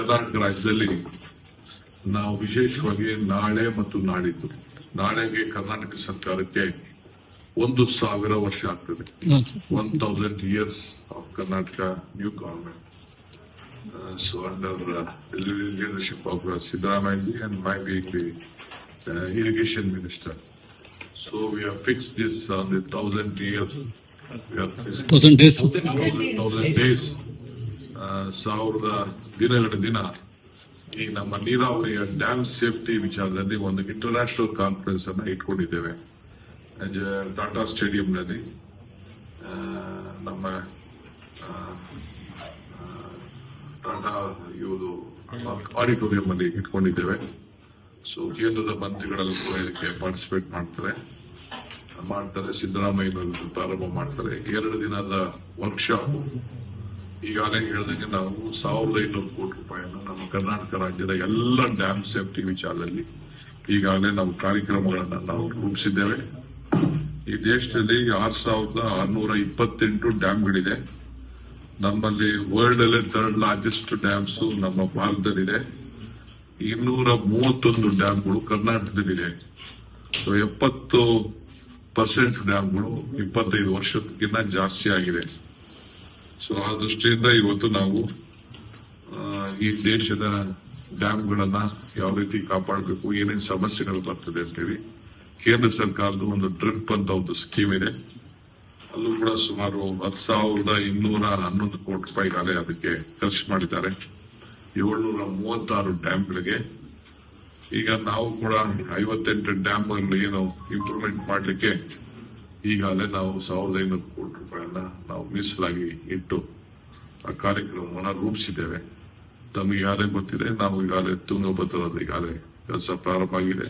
ಕರ್ನಾಟಕ ರಾಜ್ಯದಲ್ಲಿ ನಾವು ವಿಶೇಷವಾಗಿ ನಾಳೆ ಮತ್ತು ನಾಡಿದ್ದು, ನಾಳೆಗೆ ಕರ್ನಾಟಕ ಸರ್ಕಾರಕ್ಕೆ 1,000 ವರ್ಷ ಆಗ್ತದೆ. 1000 years of Karnataka new government. So under the leadership of Siddaramaiah and my being the irrigation minister. So we have fixed this on the 1,000 years. We have fixed 1,000 days. 1,000 days. 1000 ದಿನಗಳ ದಿನ ಈ ನಮ್ಮ ನೀರಾವರಿಯ ಡ್ಯಾಮ್ ಸೇಫ್ಟಿ ವಿಚಾರದಲ್ಲಿ ಒಂದು international conference ಅನ್ನ ಇಟ್ಕೊಂಡಿದ್ದೇವೆ ಟಾಟಾ ಸ್ಟೇಡಿಯಂನಲ್ಲಿ. ನಮ್ಮ ಟಾಟಾ ಇವರು ಆಡಿಟೋರಿಯಂ ಅಲ್ಲಿ ಇಟ್ಕೊಂಡಿದ್ದೇವೆ. ಸೊ ಕೇಂದ್ರದ ಮಂತ್ರಿಗಳೆಲ್ಲ ಕೂಡ ಇದಕ್ಕೆ ಪಾರ್ಟಿಸಿಪೇಟ್ ಮಾಡ್ತಾರೆ. ಸಿದ್ದರಾಮಯ್ಯನವರು ಪ್ರಾರಂಭ ಮಾಡ್ತಾರೆ. 2 ದಿನದ ವರ್ಕ್ಶಾಪ್. ಈಗಾಗಲೇ ಹೇಳಿದಂಗೆ ನಾವು 1,500 ಕೋಟಿ ರೂಪಾಯಿಯನ್ನು ನಮ್ಮ ಕರ್ನಾಟಕ ರಾಜ್ಯದ ಎಲ್ಲ ಡ್ಯಾಮ್ ಸೇಫ್ಟಿ ವಿಚಾರದಲ್ಲಿ ಈಗಾಗಲೇ ನಾವು ಕಾರ್ಯಕ್ರಮಗಳನ್ನು ನಾವು ರೂಪಿಸಿದ್ದೇವೆ. ಈ ದೇಶದಲ್ಲಿ 6,628 ಡ್ಯಾಮ್ಗಳಿದೆ. ನಮ್ಮಲ್ಲಿ ವರ್ಲ್ಡ್ ಅಲ್ಲೇ 3rd ಲಾರ್ಜೆಸ್ಟ್ ಡ್ಯಾಮ್ಸ್ ನಮ್ಮ ಭಾರತದಲ್ಲಿದೆ. 231 ಡ್ಯಾಮ್ಗಳು ಕರ್ನಾಟಕದಲ್ಲಿದೆ. ಸೊ 70% ಡ್ಯಾಮ್ಗಳು 25 ವರ್ಷಕ್ಕಿಂತ ಜಾಸ್ತಿ ಆಗಿದೆ. ಸೊ ಆ ದೃಷ್ಟಿಯಿಂದ ಇವತ್ತು ನಾವು ಈ ದೇಶದ ಡ್ಯಾಮ್ಗಳನ್ನ ಯಾವ ರೀತಿ ಕಾಪಾಡಬೇಕು, ಏನೇನು ಸಮಸ್ಯೆಗಳು ಬರ್ತದೆ ಅಂತೇಳಿ ಕೇಂದ್ರ ಸರ್ಕಾರದ ಒಂದು ಡ್ರಿಪ್ ಅಂತ ಒಂದು ಸ್ಕೀಮ್ ಇದೆ. ಅಲ್ಲೂ ಕೂಡ ಸುಮಾರು 10,211 ಕೋಟಿ ರೂಪಾಯಿಗಾಲೇ ಅದಕ್ಕೆ ಖರ್ಚು ಮಾಡಿದ್ದಾರೆ. 736 ಡ್ಯಾಮ್ಗಳಿಗೆ. ಈಗ ನಾವು ಕೂಡ 58 ಡ್ಯಾಮ್ಗಳು ಏನು ಇಂಪ್ರೂವ್ಮೆಂಟ್ ಮಾಡಲಿಕ್ಕೆ ಈಗಾಗಲೇ ನಾವು 1,500 ಕೋಟಿ ರೂಪಾಯಿಯನ್ನ ನಾವು ಮೀಸಲಾಗಿ ಇಟ್ಟು ಆ ಕಾರ್ಯಕ್ರಮವನ್ನು ರೂಪಿಸಿದ್ದೇವೆ. ತಮಗೆ ಈಗಾಗಲೇ ಗೊತ್ತಿದೆ, ನಾವು ಈಗಾಗಲೇ ತುಂಗಭದ್ರದ ಈಗಾಗಲೇ ಕೆಲಸ ಪ್ರಾರಂಭ ಆಗಿದೆ.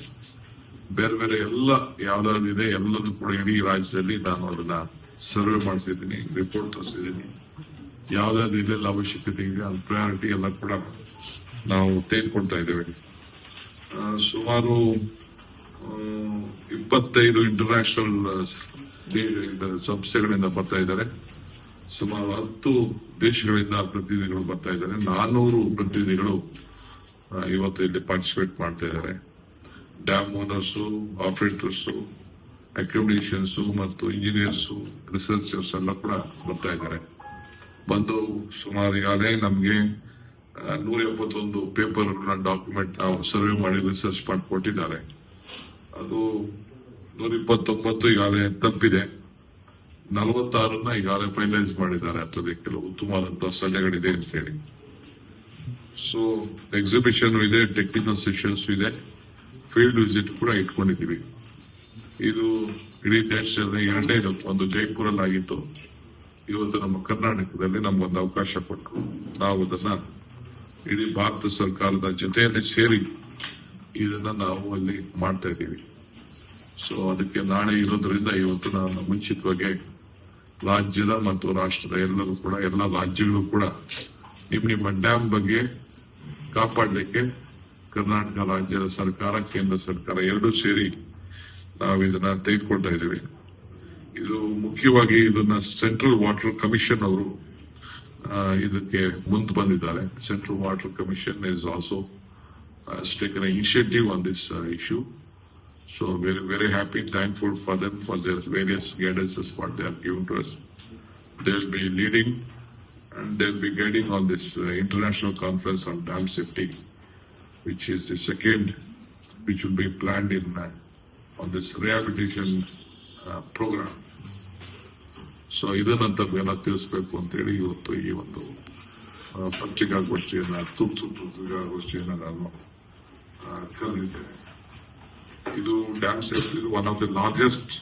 ಬೇರೆ ಬೇರೆ ಎಲ್ಲ ಯಾವ್ದಾವ್ದಿದೆ ಎಲ್ಲದೂ ಕೂಡ ಇಡೀ ರಾಜ್ಯದಲ್ಲಿ ನಾನು ಅದನ್ನ ಸರ್ವೆ ಮಾಡಿಸಿದ್ದೀನಿ, ರಿಪೋರ್ಟ್ ತರಿಸಿದ್ದೀನಿ. ಯಾವ್ದಾದ್ರು ಇಲ್ಲೆಲ್ಲ ಅವಶ್ಯಕತೆ ಇದೆ ಅದು ಪ್ರಯಾರಿಟಿ ಎಲ್ಲ ಕೂಡ ನಾವು ತೆಗೆದುಕೊಳ್ತಾ ಇದ್ದೇವೆ. ಸುಮಾರು 25 ಇಂಟರ್ನ್ಯಾಷನಲ್ ಸಂಸ್ಥೆಗಳಿಂದ ಬರ್ತಾ ಇದ್ದಾರೆ. ಸುಮಾರು 10 ದೇಶಗಳಿಂದ ಪ್ರತಿನಿಧಿಗಳು ಬರ್ತಾ ಇದ್ದಾರೆ. 400 ಪ್ರತಿನಿಧಿಗಳು ಇವತ್ತು ಇಲ್ಲಿ ಪಾರ್ಟಿಸಿಪೇಟ್ ಮಾಡ್ತಾ ಇದ್ದಾರೆ. ಡ್ಯಾಮ್ ಓನರ್ಸು, ಆಪರೇಟರ್ಸು, ಅಕ್ಯುಮಿನೇಷನ್ಸ್ ಮತ್ತು ಇಂಜಿನಿಯರ್ಸು, ರಿಸರ್ಚರ್ಸ್ ಎಲ್ಲ ಕೂಡ ಬರ್ತಾ ಇದ್ದಾರೆ. ಬಂದು ಸುಮಾರು ಈಗಾಗಲೇ ನಮಗೆ 171 ಪೇಪರ್ ಡಾಕ್ಯುಮೆಂಟ್ ನಾವು ಸರ್ವೆ ಮಾಡಿ ರಿಸರ್ಚ್ ಮಾಡಿ ಕೊಟ್ಟಿದ್ದಾರೆ. ಅದು 129 ಈಗಾಗಲೇ ತಪ್ಪಿದೆ. 46 ಈಗಾಗಲೇ ಫೈನಲೈಸ್ ಮಾಡಿದ್ದಾರೆ. ಅದರಲ್ಲಿ ಕೆಲವು ಉತ್ತಮವಾದಂತಹ ಸಲಹೆಗಳಿದೆ ಅಂತ ಹೇಳಿ. ಸೊ ಎಕ್ಸಿಬಿಷನ್ ಇದೆ, ಟೆಕ್ನಿಕಲ್ ಸೆಷನ್ಸ್ ಇದೆ, ಫೀಲ್ಡ್ ವಿಸಿಟ್ ಕೂಡ ಇಟ್ಕೊಂಡಿದ್ದೀವಿ. ಇದು ಇಡೀ ದೇಶದಲ್ಲಿ 2ನೇದು. ಒಂದು ಜೈಪುರಲ್ಲಿ ಆಗಿತ್ತು. ಇವತ್ತು ನಮ್ಮ ಕರ್ನಾಟಕದಲ್ಲಿ ನಮಗೊಂದು ಅವಕಾಶ ಕೊಟ್ಟರು. ನಾವು ಅದನ್ನ ಇಡೀ ಭಾರತ ಸರ್ಕಾರದ ಜೊತೆಯಲ್ಲಿ ಸೇರಿ ಇದನ್ನ ನಾವು ಅಲ್ಲಿ ಮಾಡ್ತಾ ಇದ್ದೀವಿ. ಸೊ ಅದಕ್ಕೆ ನಾಳೆ ಇರೋದ್ರಿಂದ ಇವತ್ತು ನಾನು ಮುಂಚಿತವಾಗಿ ರಾಜ್ಯದ ಮತ್ತು ರಾಷ್ಟ್ರದ ಎಲ್ಲರೂ ಕೂಡ ಎಲ್ಲ ರಾಜ್ಯಗಳು ಕೂಡ ನಿಮ್ಮ ಡ್ಯಾಮ್ ಬಗ್ಗೆ ಕಾಪಾಡಲಿಕ್ಕೆ ಕರ್ನಾಟಕ ರಾಜ್ಯದ ಸರ್ಕಾರ, ಕೇಂದ್ರ ಸರ್ಕಾರ ಎರಡೂ ಸೇರಿ ನಾವು ಇದನ್ನ ತೆಗೆದುಕೊಳ್ತಾ ಇದ್ದೀವಿ. ಇದು ಮುಖ್ಯವಾಗಿ ಇದನ್ನ ಸೆಂಟ್ರಲ್ ವಾಟರ್ ಕಮಿಷನ್ ಅವರು ಇದಕ್ಕೆ ಮುಂದೆ ಬಂದಿದ್ದಾರೆ. Central water commission is also taken an initiative on this issue. So very, very happy, thankful for them for their various guidances what they have given to us. They will be leading and they will be guiding on this international conference on dam safety, which is the second, which will be planned in on this rehabilitation program. So ಇದನ್ನಂತವೆಲ್ಲ ತಿಳಿಸಬೇಕು ಅಂತೇಳಿ ಇವತ್ತು ಈ ಒಂದು ಪತ್ರಿಕಾಗೋಷ್ಠಿಯನ್ನ ತುರ್ತು ಪತ್ರಿಕಾಗೋಷ್ಠಿಯನ್ನ ನಾನು ಕರೆದಿದ್ದೇನೆ. ಇದು dam safety one of the largest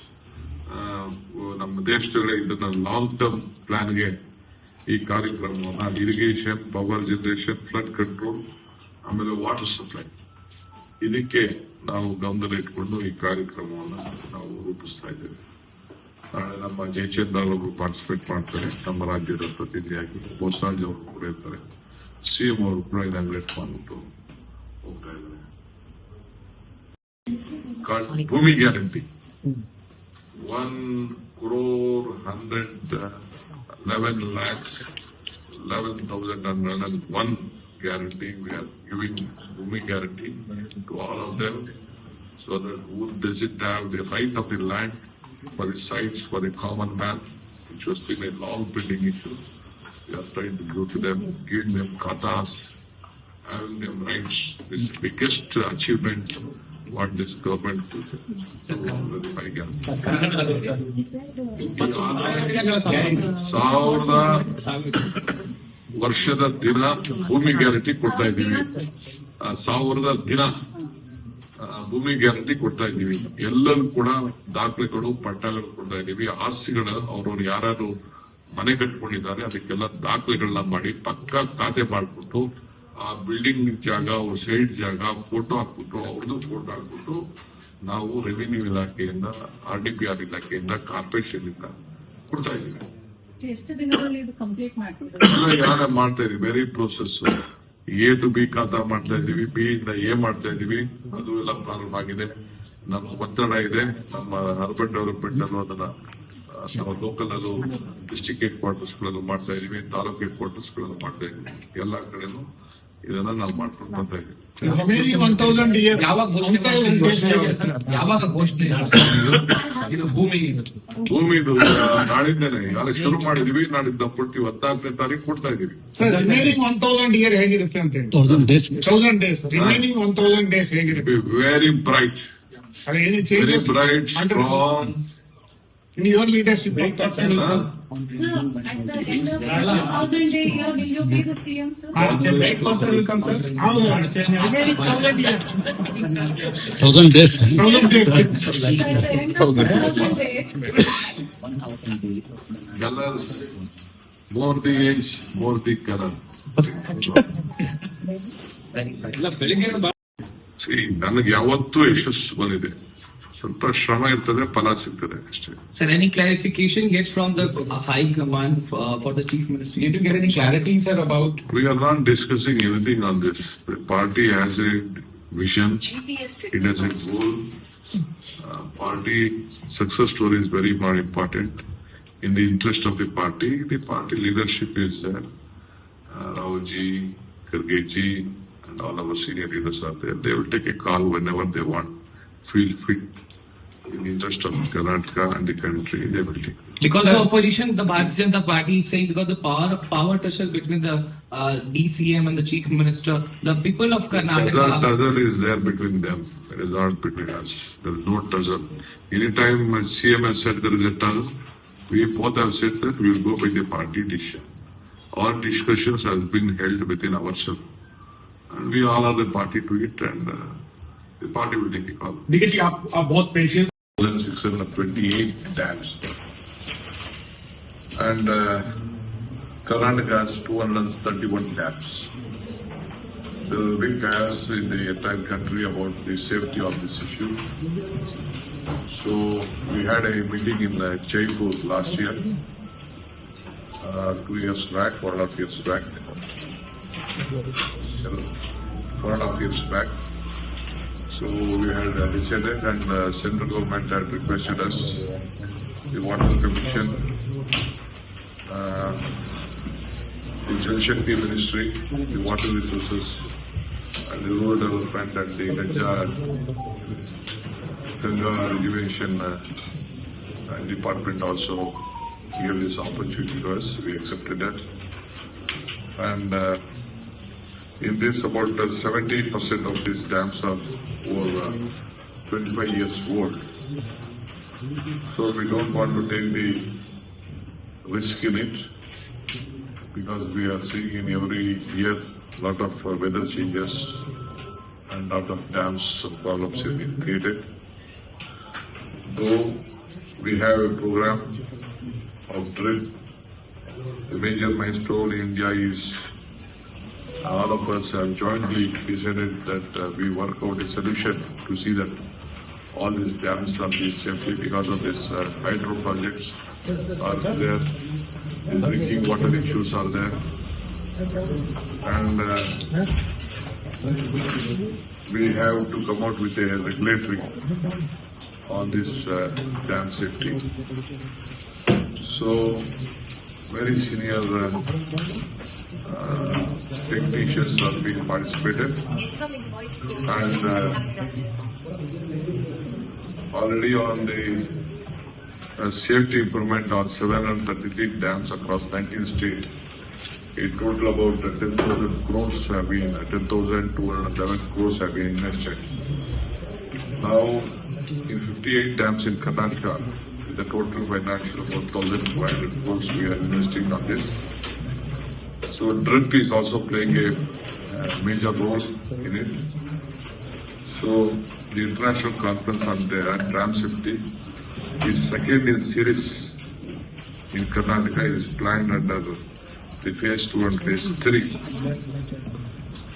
ನಮ್ಮ ದೇಶದಲ್ಲೇ ಇದನ್ನ ಲಾಂಗ್ ಟರ್ಮ್ ಪ್ಲಾನ್ಗೆ ಈ ಕಾರ್ಯಕ್ರಮವನ್ನ irrigation, power generation, flood control, ಆಮೇಲೆ ವಾಟರ್ ಸಪ್ಲೈ ಇದಕ್ಕೆ ನಾವು ಗಮನದಲ್ಲಿ ಇಟ್ಕೊಂಡು ಈ ಕಾರ್ಯಕ್ರಮವನ್ನು ನಾವು ರೂಪಿಸ್ತಾ ಇದ್ದೇವೆ. ನಾಳೆ ನಮ್ಮ ಜಯಚಂದ್ರ ಅವರು ಪಾರ್ಟಿಸಿಪೇಟ್ ಮಾಡ್ತಾರೆ, ನಮ್ಮ ರಾಜ್ಯದ ಪ್ರತಿನಿಧಿಯಾಗಿ. ಬೋಸರಾಜ್ ಅವರು ಕೂಡ ಇರ್ತಾರೆ. ಸಿಎಂ ಅವರು ಕೂಡ ಇನಾಗ್ರೇಟ್ ಮಾಡಿಬಿಟ್ಟು ಹೋಗ್ತಾ ಇದ್ದಾರೆ. ಭೂಮಿ guarantee 1,111,11,101 guarantee. We are giving Bhumi guarantee to all of them, so that who doesn't have the right of the land for the sites for the common man, which has been a long pending issue. We are trying to give to them, giving them katas, having them rights. This is the biggest achievement what this government verify again. ಸಾವಿರದ ವರ್ಷದ ದಿನ ಭೂಮಿ guarantee ಕೊಡ್ತಾ ಇದ್ದೀವಿ. 1000 ದಿನ ಭೂಮಿ guarantee ಕೊಡ್ತಾ ಇದ್ದೀವಿ. ಎಲ್ಲರೂ ಕೂಡ ದಾಖಲೆಗಳು ಪಟ್ಟಗಳು ಕೊಡ್ತಾ ಇದ್ದೀವಿ. ಆಸ್ತಿಗಳ ಅವ್ರವ್ರು ಯಾರು ಮನೆ ಕಟ್ಕೊಂಡಿದ್ದಾರೆ ಅದಕ್ಕೆಲ್ಲ ದಾಖಲೆಗಳನ್ನ ಮಾಡಿ ಪಕ್ಕ ಖಾತೆ ಮಾಡಿಬಿಟ್ಟು ಆ ಬಿಲ್ಡಿಂಗ್ ಜಾಗ ಅವ್ರ ಸೈಡ್ ಜಾಗ ಫೋಟೋ ಹಾಕ್ಬಿಟ್ಟು ಅವ್ರದ್ದು ಫೋಟೋ ಹಾಕ್ಬಿಟ್ಟು ನಾವು ರೆವಿನ್ಯೂ ಇಲಾಖೆಯಿಂದ RDPR ಇಲಾಖೆಯಿಂದ ಕಾರ್ಪೊರೇಷನ್ ಇಂದ ಕೊಡ್ತಾ ಇದ್ದೀವಿ. ಎಷ್ಟು ದಿನದಲ್ಲಿ ಇದು ಕಂಪ್ಲೀಟ್ ಮಾಡ್ತೀವಿ? ಯಾರ ಮಾಡ್ತಾ ಇದೀವಿ, very process. A to B ಖಾತಾ ಮಾಡ್ತಾ ಇದೀವಿ, B ಇಂದ A ಮಾಡ್ತಾ ಇದೀವಿ. ಅದು ಎಲ್ಲ ಪ್ರಾರಂಭ ಆಗಿದೆ. ನಮ್ಮ ಒತ್ತಡ ಇದೆ. ನಮ್ಮ ಅರ್ಬನ್ ಡೆವಲಪ್ಮೆಂಟ್ ಅಲ್ಲೂ ಅದನ್ನ ನಾವು ಲೋಕಲ್ ಅಲ್ಲೂ ಡಿಸ್ಟ್ರಿಕ್ಟ್ ಹೆಡ್ ಕ್ವಾರ್ಟರ್ಸ್ ಗಳಲ್ಲೂ ಮಾಡ್ತಾ ಇದೀವಿ, ತಾಲೂಕ್ ಹೆಡ್ ಕ್ವಾರ್ಟರ್ಸ್ ಗಳಲ್ಲೂ ಮಾಡ್ತಾ ಇದೀವಿ. ಎಲ್ಲಾ ಕಡೆನೂ ಇದನ್ನ ನಾವು ಮಾಡ್ಕೊಂಡು ಬರ್ತಾ ಇದೀವಿ. ಯಾವಾಗ ಘೋಷಣೆ ಇದು ಭೂಮಿದು ನಾಳಿದ್ದೇನೆ ಈಗಾಗಲೇ ಶುರು ಮಾಡಿದೀವಿ. ನಾಡಿದ್ದು ನಾವು ಕೊಡ್ತೀವಿ. 14ನೇ ತಾರೀಕು ಕೊಡ್ತಾ ಇದೀವಿ. ಸರ್ ರಿಮೈನಿಂಗ್ 1000 ಇಯರ್ ಹೇಗಿರುತ್ತೆ ಅಂತ ಹೇಳಿ? 1000 ಡೇಸ್ ರಿಮೈನಿಂಗ್ 1000 ಡೇಸ್ ಹೇಗಿರುತ್ತೆ? Very bright, any very changes bright, strong. In your leadership Sir, at the end of 1000 day year, will you be the CM, sir? Remaining 1000 year 1000 days. 1000 days At the end of 1000 day. Colors, more the age, more the color. See, ನನಗೆ ಯಾವತ್ತೂ ಯಶಸ್ಸು ಬಂದಿದೆ. ಸ್ವಲ್ಪ ಶ್ರಮ ಇರ್ತದೆ, ಫಲ ಸಿಗ್ತದೆ ಅಷ್ಟೇ. Sir, any clarification gets from the high command for the chief minister? Did you get any clarity, sir, about? We are not discussing anything on this. The party has a vision. It has a goal. Party success story is very more important. In the interest of the party leadership is there. Raoji, Kharge and all our senior leaders are there. They will take a call whenever they want. Feel fit. In the interest of Karnataka and the country, they will take. Because of opposition, the Bharatiya Janata Party is saying because the power tussle between the DCM and the chief minister, the people of Karnataka. Tussle is there between them. It is not between us. There is no tussle. Anytime CM has said there is a tussle, we both have said that we will go by the party decision. All discussions has been held within ourselves, and we all are the party to it, and the party will take a call. देखिए जी आप बहुत patience 628 dams, and Karnataka has 231 dams. There will be chaos in the entire country about the safety of this issue. So we had a meeting in Jaipur last year, 2 years back, 1.5 years back. 1.5 years back. So we had decided, and central government had requested us, the Water Commission, the Jal Shakti Ministry, the Water Resources, and the Rural Development, and the Ganga Rejuvenation Department also gave this opportunity to us. We accepted that, and in this, about 70% of these dams are over 25 years old. So we don't want to take the risk in it, because we are seeing in every year lot of weather changes and lot of dams problems have been created. Though we have a program of drill, the major milestone in India is all of us have jointly decided that we work out a solution to see that all these dams are being safely, because of this hydro projects are there, the drinking water issues are there, and we have to come out with a regulatory on this dam safety. So very senior technicians are being participated, and already on the safety improvement on 733 dams across 19 states. A total about 10,000 crores have been 10,211 crores have been invested. Now, in 58 dams in Karnataka, the total financial about 1,500 crores we are investing on this. So, DRIP is also playing a major role in it. So, the international conference on the dam safety is second in series in Karnataka, is planned under the phase 2 and phase 3.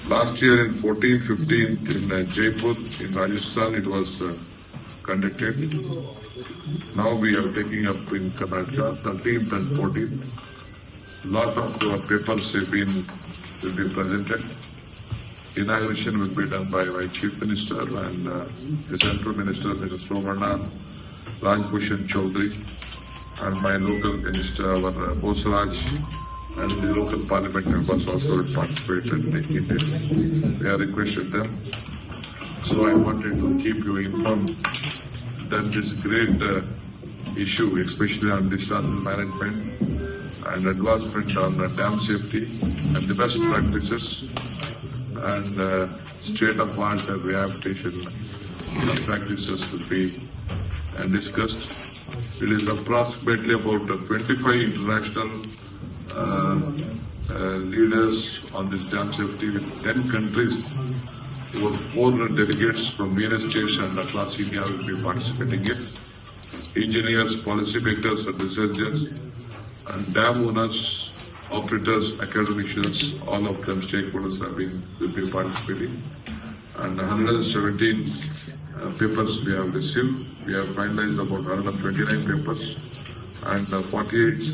Last year in 14-15 in Jaipur, in Rajasthan, it was conducted. Now we are taking up in Karnataka, 13th and 14th. Lot of papers will be presented. Inauguration will be done by my Chief Minister and the Central Minister, Mr. Somana, Rajbhushan Chaudhary, and my local minister, our Bosraj, and the local parliament members also will participate and take it. We have requested them. So I wanted to keep you informed that this great issue, especially on disaster management and advancement on dam safety and the best practices and state-of-art rehabilitation practices will be discussed. It is approximately about 25 international leaders on this dam safety with 10 countries. Over 400 delegates from various states and across India will be participating in. Engineers, policymakers, and researchers, and dam owners, operators, academicians, all of them stakeholders will be participating. And 117 papers we have received. We have finalized about 129 papers, and 48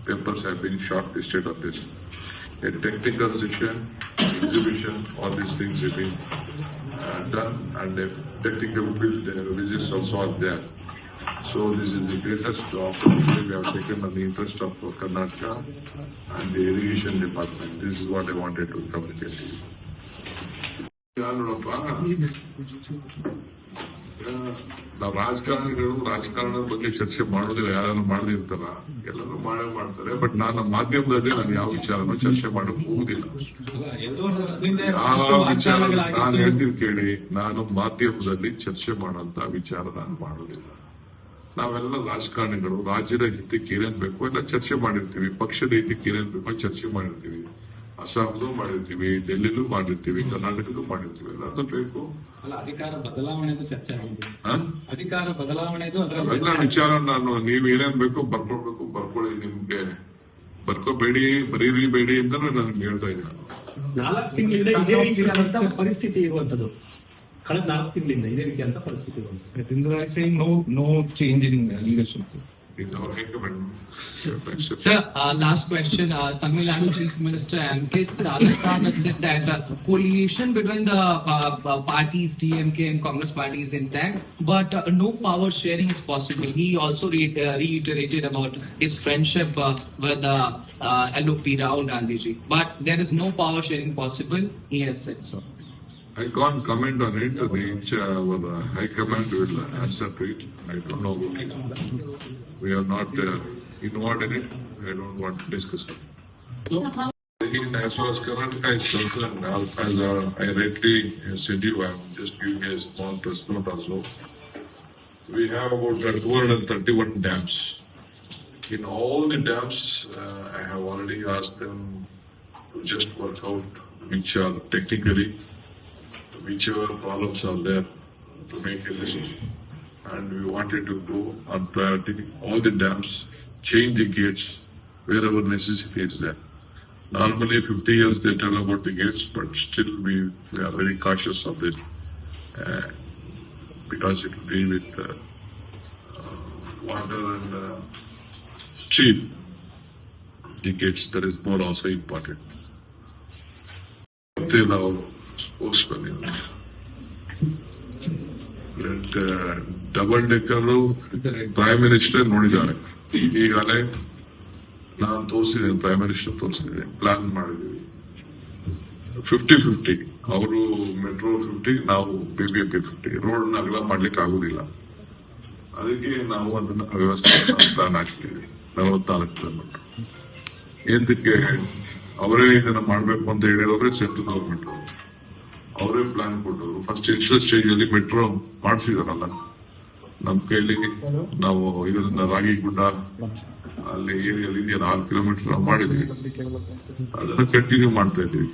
papers have been shortlisted on this. A technical section, exhibition, all these things have been done, and a technical field visits also are there. So this is the greatest opportunity we have taken in the interest of Karnataka and the irrigation department. This is what I wanted to communicate to you. ನಾವು ರಾಜಕಾರಣದ ಬಗ್ಗೆ ಚರ್ಚೆ ಮಾಡೋದಿಲ್ಲ, ಯಾರು ಮಾಡದಿರ್ತಾರ, ಎಲ್ಲರೂ ಮಾಡ್ತಾರೆ. But ನಾನು ಮಾಧ್ಯಮದಲ್ಲಿ ನಾನು ಯಾವ ವಿಚಾರನೂ ಚರ್ಚೆ ಮಾಡಕ್ ಹೋಗುದಿಲ್ಲ. ಯಾವ ವಿಚಾರ ನಾನು ಹೇಳ್ತೀನಿ ಕೇಳಿ, ನಾನು ಮಾಧ್ಯಮದಲ್ಲಿ ಚರ್ಚೆ ಮಾಡೋಂತ ವಿಚಾರ ನಾನು ಮಾಡೋದಿಲ್ಲ. ನಾವೆಲ್ಲ ರಾಜಕಾರಣಿಗಳು ರಾಜ್ಯದ ಹಿತಕ್ಕೆ ಏನೇನ್ ಬೇಕು ಎಲ್ಲ ಚರ್ಚೆ ಮಾಡಿರ್ತೀವಿ, ಪಕ್ಷದ ಹಿತಕ್ಕೆ ಏನೇನ್ ಬೇಕು ಚರ್ಚೆ ಮಾಡಿರ್ತೀವಿ. ಅಸ್ಸಾಂದೂ ಮಾಡಿರ್ತೀವಿ, ಡೆಲ್ಲಿಲೂ ಮಾಡಿರ್ತೀವಿ, ಕರ್ನಾಟಕದೂ ಮಾಡಿರ್ತೀವಿ. ಎಲ್ಲದೂ ಬೇಕು. ಅಧಿಕಾರ ಬದಲಾವಣೆದು ಚರ್ಚೆ ಆಗಿದೆ. ಅಧಿಕಾರ ಬದಲಾವಣೆದು ಎಲ್ಲ ವಿಚಾರ ನಾನು ನೀವು ಏನೇನ್ ಬೇಕೋ ಬರ್ಕೊಳ್ಳಿ. ನಿಮ್ಗೆ ಬರ್ಕೋಬೇಡಿ, ಬರೀಬೇಡಿ ಅಂತ ನಾನು ಹೇಳ್ತಾ ಇದ್ದೀನಿ. 4 ತಿಂಗಳಿಂದ ಇದೇ ರೀತಿಯಾದಂತಹ ಪರಿಸ್ಥಿತಿ ಇರುವಂತದ್ದು. ಕಳೆದ 4 ತಿಂಗಳಿಂದ ಇದೇ ರೀತಿಯಾದಂತಹ ಪರಿಸ್ಥಿತಿ ಇರುವಂತದ್ದು. No change in leadership. Sir, last question. Tamil Nadu Chief Minister M.K. Rajasthan has said that coalition between the parties, DMK and Congress party is intact, but no power sharing is possible. He also reiterated about his friendship with LOP Rahul Gandhi ji. But there is no power sharing possible, he has said so. I can't comment on it. Our High Command will answer to it. I don't know. We are not involved in it. I don't want to discuss it. As far as Karnataka is concerned, as I rightly said you, I'm just giving a small press note also. We have about 231 dams. In all the dams, I have already asked them to just work out which are technically, whichever problems are there, to make a list. And we wanted to go on priority all the dams, change the gates wherever necessity is there. Normally 50 years they tell about the gates, but still we are very cautious of this because it will be with water and stream. The gates, that is more also important. Till our spokesman, double decker prime minister ನೋಡಿದ್ದಾರೆ. ಈಗಾಗಲೇ ನಾನು ತೋರಿಸಿದ್ದೇನೆ, prime minister ತೋರಿಸಿದ್ದೇನೆ, plan ಮಾಡಿದ್ದೀವಿ 50-50. ಅವರು metro 50, ನಾವು BBMP 50. Road ಅಗಲ ಮಾಡ್ಲಿಕ್ಕೆ ಆಗುದಿಲ್ಲ, ಅದಕ್ಕೆ ನಾವು ಅದನ್ನ ವ್ಯವಸ್ಥೆ ಪ್ಲಾನ್ ಹಾಕಿದ್ದೀವಿ 44 ಕಿಲೋಮೀಟರ್. ಎಂತಕ್ಕೆ ಅವರೇ ಇದನ್ನ ಮಾಡ್ಬೇಕು ಅಂತ ಹೇಳಿದವರೇ ಸೆಂಟ್ರಲ್ ಗವರ್ಮೆಂಟ್ ಅವರೇ ಪ್ಲಾನ್ ಕೊಟ್ಟವರು. ಫಸ್ಟ್ ಇನಿಷಿಯಲ್ ಸ್ಟೇಜ್ ಅಲ್ಲಿ ಮೆಟ್ರೋ ಮಾಡಿಸಿದಾರಲ್ಲ ನಮ್ ಕೈಲಿ, ನಾವು ಇದರಿಂದ ರಾಗಿಗುಡ್ಡ ಅಲ್ಲಿ ಏರಿಯಲ್ಲಿ ಇದೆಯಲ್ಲ 6 ಕಿಲೋಮೀಟರ್ ನಾವು ಮಾಡಿದ್ವಿ, ಅದನ್ನ ಕಂಟಿನ್ಯೂ ಮಾಡ್ತಾ ಇದ್ದೀವಿ.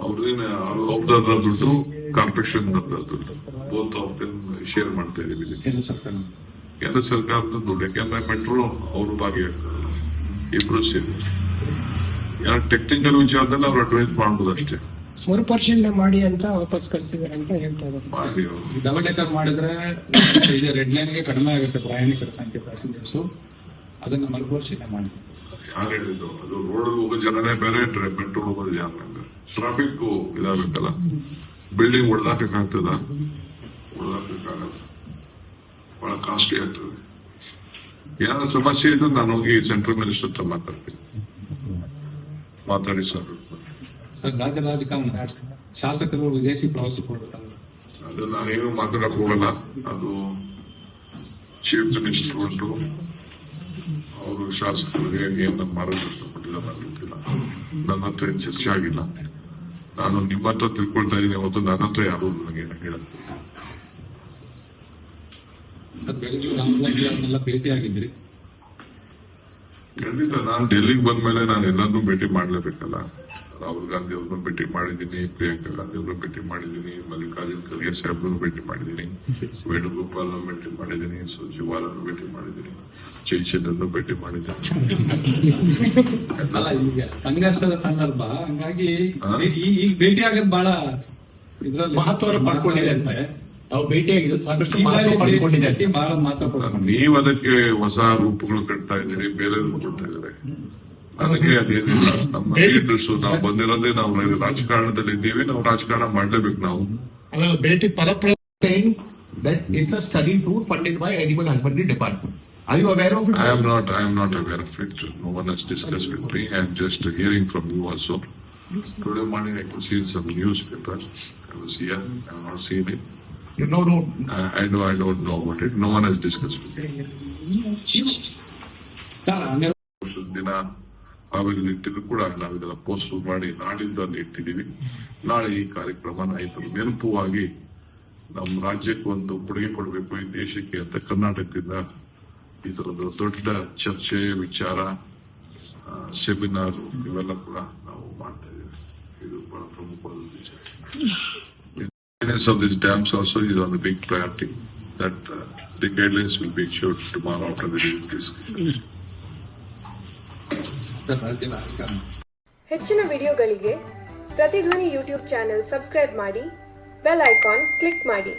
ಅವ್ರದೇನೆ ಅವ್ರದ್ರ ದುಡ್ಡು, ಕಾರ್ಪೊರೇಷನ್ ದುಡ್ಡು, ಬೋತ್ ಆಫ್ ದೆಮ್ ಶೇರ್ ಮಾಡ್ತಾ ಇದೀವಿ. ಕೇಂದ್ರ ಸರ್ಕಾರದ ದುಡ್ಡು, ಯಾಕೆಂದ್ರೆ ಮೆಟ್ರೋ ಅವರು ಭಾಗಿಯಾಗ್ತಾರೆ, ಇಬ್ರು ಸೇರಿ. ಏನೋ ಟೆಕ್ನಿಕಲ್ ವಿಚಾರದಲ್ಲಿ ಅವ್ರು ಅಡ್ವೈಸ್ ಮಾಡ್ಬೋದು ಅಷ್ಟೇ. ಮರುಪರಿಶೀಲನೆ ಮಾಡಿ ಅಂತ ವಾಪಸ್ ಕಳಿಸಿದ್ದಾರೆ ಅಂತ ಹೇಳ್ತಾ ಇದ್ದಾರೆ. ಮಾಡಿ ಅವ್ರು. ಡಬಲ್ ಡೆಕರ್ ಮಾಡಿದ್ರೆ ಇದು ರೆಡ್ ಲೈನ್ಗೆ ಕಡಿಮೆ ಆಗುತ್ತೆ ಪ್ರಯಾಣಿಕರ ಸಂಖ್ಯೆ, ಪ್ಯಾಸೆಂಜರ್ಸ್. ಅದನ್ನ ಮರುಪರಿಶೀಲನೆ ಮಾಡಿ. ಯಾರು ಹೇಳಿದ್ರು? ಅದು ರೋಡ್ ಹೋಗೋ ಜನನೇ ಬೇರೆ, ಮೆಟ್ರೋ ಹೋಗೋದು ಜನ ಬೇರೆ. Traffic ಇದಾಗಬೇಕಲ್ಲ, building ಹೊಡೆದಾಕಕ್ಕಾಗ್ತದ? ಹೊಡೆದಾಕಕ್ಕಾಗಲ್ಲ, ಬಹಳ ಕಾಸ್ಟ್ಲಿ ಆಗ್ತದೆ. ಏನಾದ್ರು ಸಮಸ್ಯೆ ಇದ್ರೆ ನಾನು ಹೋಗಿ ಸೆಂಟ್ರಲ್ ಮಿನಿಸ್ಟರ್ ಹತ್ರ ಮಾತಾಡಿ ಸರ್. ಸರ್, ರಾಜ್ಯ ರಾಜಕಾರಣ ಶಾಸಕರು ವಿದೇಶಿ ಪ್ರವಾಸಕ್ಕೆ ಹೋಗ್ತಾರೆ. ಅದು ನಾನೇನು ಮಾತಾಡಕ್ ಹೋಗಲ್ಲ, ಅದು ಚೀಫ್ ಮಿನಿಸ್ಟರ್ ಉಂಟು, ಅವರು ಶಾಸಕರಿಗೆ ಏನು ಮಾರ್ಗದರ್ಶನ ಕೊಟ್ಟಿದ್ದಾರೆ ಗೊತ್ತಿಲ್ಲ. ನನ್ನ ಹತ್ರ ಏನು ಚರ್ಚೆ ಆಗಿಲ್ಲ. ನಾನು ನಿಮ್ಮ ಹತ್ರ ತಿಳ್ಕೊಳ್ತಾ ಇದ್ದೀನಿ ಹೊತ್ತು ನನ್ನ ಹತ್ರ ಯಾರು ನನಗೆ ಹೇಳಕ್ಕೆ. ಸರ್, ಬೆಳಗ್ಗೆ ರಾಮಲಲ್ಲ ಭೇಟಿ ಆಗಿದ್ರಿ. ಖಂಡಿತ ನಾನು ಡೆಲ್ಲಿಗೆ ಬಂದ್ಮೇಲೆ ನಾನು ಎಲ್ಲರನ್ನೂ ಭೇಟಿ ಮಾಡ್ಲೇಬೇಕಲ್ಲ. ರಾಹುಲ್ ಗಾಂಧಿ ಅವ್ರನ್ನ ಭೇಟಿ ಮಾಡಿದ್ದೀನಿ, ಪ್ರಿಯಾಂಕಾ ಗಾಂಧಿ ಅವ್ರನ್ನ ಭೇಟಿ ಮಾಡಿದ್ದೀನಿ, ಮಲ್ಲಿಕಾರ್ಜುನ್ ಖರ್ಗೆ ಸಾಹೇಬ್ರನ್ನು ಭೇಟಿ ಮಾಡಿದ್ದೀನಿ, ವೇಣುಗೋಪಾಲ್ ಭೇಟಿ ಮಾಡಿದ್ದೀನಿ, ಸುರ್ಜೇವಾಲನ್ನು ಭೇಟಿ ಮಾಡಿದ್ದೀನಿ, ಜಯಚಂದ್ರನ್ನು ಭೇಟಿ ಮಾಡಿದ್ದೀನಿ. ಅಲ್ಲ, ಈಗ ಸಂಘರ್ಷದ ಸಂದರ್ಭ, ಹಂಗಾಗಿ ಈಗ ಭೇಟಿ ಆಗೋದು ಬಹಳ ಇದ್ರಲ್ಲಿ ಮಹತ್ವ ಪಡ್ಕೊಂಡಿದೆ ಅಂತ ನಾವು ಭೇಟಿಯಾಗಿದ್ದು ಸಾಕಷ್ಟು ಮಹತ್ವ ಪಡ್ಕೊಂಡಿದೆ. ಬಹಳ ಮಾತಾಡ್ಕೊಂಡು ನೀವು ಅದಕ್ಕೆ ಹೊಸ ರೂಪಗಳು ಕಟ್ತಾ ಇದ್ದೀರಿ, ಬೇರೆ ರೂಪ ಕೊಡ್ತಾ ಇದ್ದಾರೆ. ನನಗೆ ಅದೇನಿಲ್ಲ. ನಮ್ಮ ಲೀಡರ್ಸ್ ನಾವು ಬಂದಿರೋದೇ, ನಾವು ರಾಜಕಾರಣದಲ್ಲಿ ಇದ್ದೀವಿ, ನಾವು ರಾಜಕಾರಣ ಮಾಡ್ಲೇಬೇಕು. ನಾವು ಅಲ್ಲ, ಭೇಟಿ ಫಲಪ್ರದ saying that it's a study tour funded by Animal Husbandry Department. Are you aware of it? I am not aware of it. No one has discussed with me. I am just hearing from you also. Today morning I could see some newspaper. I was here. I have not seen it. You know, no. I don't know about it. No one has discussed with me. ದಿನ ಹಾವೇರಿಯಲ್ಲಿ ಇಟ್ಟಿದ್ರು ಕೂಡ ನಾವು ಇದನ್ನ post ಮಾಡಿ ನಾಡಿದ್ದು ಅಲ್ಲಿ ಇಟ್ಟಿದ್ದೀವಿ. ನಾಳೆ ಈ ಕಾರ್ಯಕ್ರಮ ಆಯ್ತು ನೆನಪುವಾಗಿ ನಮ್ಮ ರಾಜ್ಯಕ್ಕೆ ಒಂದು ಕೊಡುಗೆ ಕೊಡಬೇಕು ಈ ದೇಶಕ್ಕೆ ಅಂತ ಕರ್ನಾಟಕದಿಂದ ಈ ತರದ ದೊಡ್ಡ ಚರ್ಚೆ, ವಿಚಾರ, ಸೆಮಿನಾರ್ ಇವೆಲ್ಲ ಕೂಡ ನಾವು ಮಾಡ್ತಾ ಇದ್ದೀವಿ. ಇದು ಬಹಳ ಪ್ರಮುಖವಾದ ವಿಚಾರ. Maintenance of these dams also is on the big priority. That the guidelines will be issued tomorrow after the discussion. ಹೆಚ್ಚಿನ ವಿಡಿಯೋಗಳಿಗೆ ಪ್ರತಿಧ್ವನಿ ಯೂಟ್ಯೂಬ್ ಚಾನೆಲ್ ಸಬ್ಸ್ಕ್ರೈಬ್ ಮಾಡಿ, ಬೆಲ್ ಐಕಾನ್ ಕ್ಲಿಕ್ ಮಾಡಿ.